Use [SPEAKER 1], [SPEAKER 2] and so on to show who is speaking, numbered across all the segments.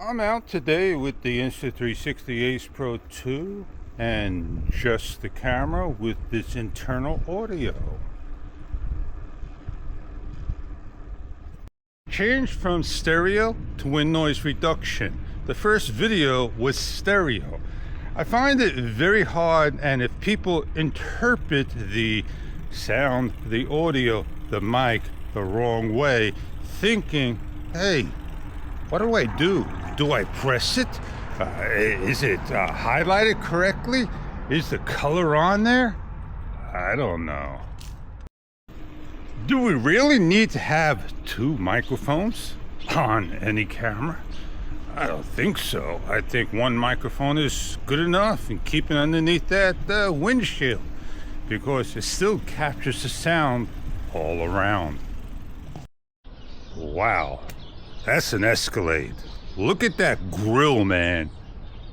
[SPEAKER 1] I'm out today with the Insta360 Ace Pro 2 and just the camera with this internal audio. Changed from stereo to wind noise reduction. The first video was stereo. I find it very hard, and if people interpret the sound, the audio, the mic the wrong way, thinking, hey, what do I do? Do I press it? Is it highlighted correctly? Is the color on there? I don't know. Do we really need to have two microphones on any camera? I don't think so. I think one microphone is good enough, and keep it underneath that windshield, because it still captures the sound all around. Wow, that's an Escalade. Look at that grill, man.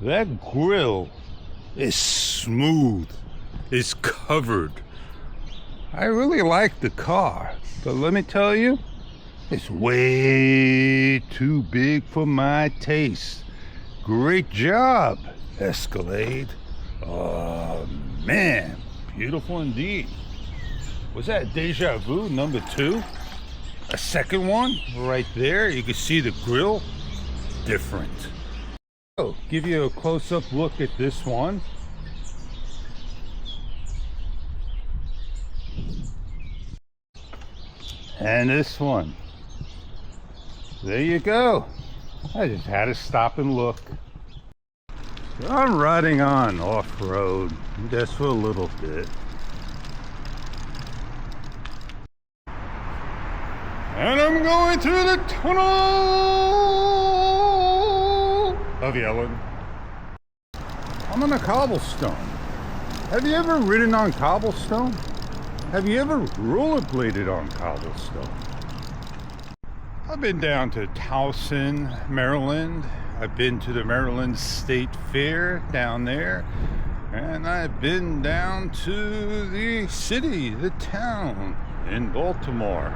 [SPEAKER 1] That grill is smooth. It's covered. I really like the car, but let me tell you, it's way too big for my taste. Great job, Escalade. Oh, man, beautiful indeed. Was that Deja Vu number 2? A second one right there. You can see the grill. Different. Oh, give you a close-up look at this one. And this one. There you go. I just had to stop and look. So I'm riding on off-road just for a little bit. And I'm going through the tunnel of Yellen. I'm on a cobblestone. Have you ever ridden on cobblestone? Have you ever rollerbladed on cobblestone? I've been down to Towson, Maryland. I've been to the Maryland State Fair down there. And I've been down to the city, the town in Baltimore.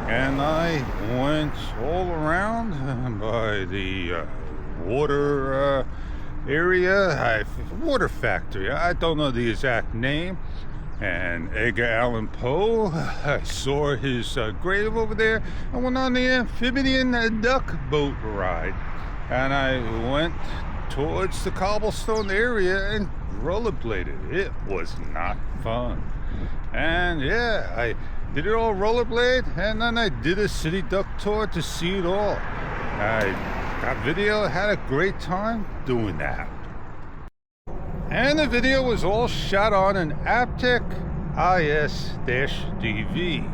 [SPEAKER 1] And I went all around by the water area, water factory. I don't know the exact name. And Edgar Allan Poe, I saw his grave over there. I went on the amphibian duck boat ride. And I went towards the cobblestone area and rollerbladed. It was not fun. And yeah, I did it all rollerblade, and then I did a city duck tour to see it all. I got video, had a great time doing that. And the video was all shot on an Aptec IS-DV.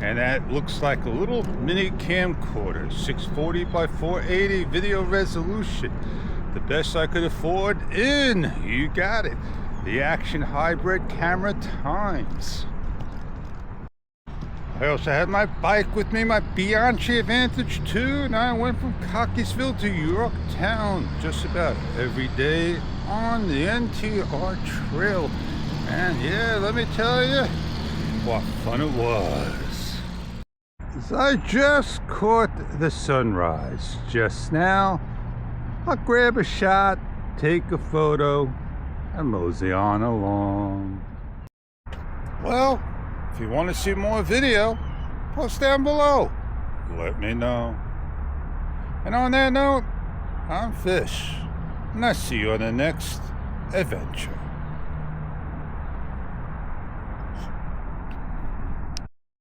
[SPEAKER 1] And that looks like a little mini camcorder, 640 by 480 video resolution. The best I could afford in, you got it, the Action Hybrid Camera Times. I also had my bike with me, my Bianchi Advantage 2, and I went from Cockeysville to Yorktown just about every day on the NTR trail. And yeah, let me tell you, what fun it was. So I just caught the sunrise just now. I'll grab a shot, take a photo, and mosey on along. Well, if you want to see more video, post down below. Let me know. And on that note, I'm Fish, and I'll see you on the next adventure.